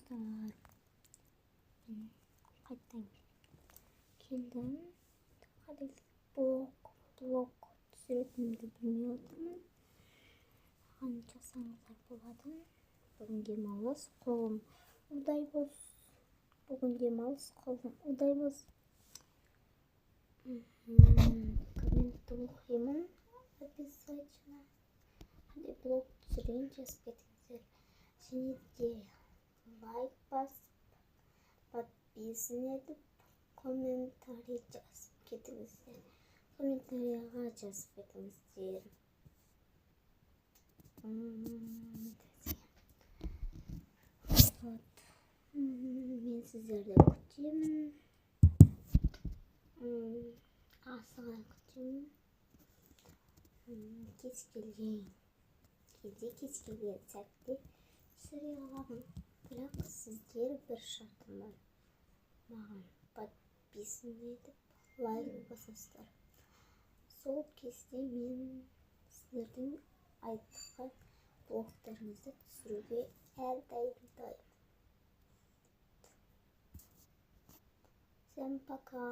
достар, мен қайттан келдім. Қандай блог түсіретінімді білмей отырмын. Қанша жасаңыздар болады. Бүгін демалыс, қолым удай бос. Комментті оқимын обязательно. Қандай блог түсірейін жазып кетіңіздер. Және де лайк басып, подписан етіп, комментарий жазып кетіңіздер. Комментарийға жазып кетіңіздер. Мен сіздерді күтемін. Асыға күтемін. Кез келген сәтте түсіре аламын. Бірақ сіздер бір шартым бар. Маған подписан етіп, лайк басасыздар. Сол кезде мен сіздердің айтқан блогтарыңызды түсіруге әрдайым. Всем пока.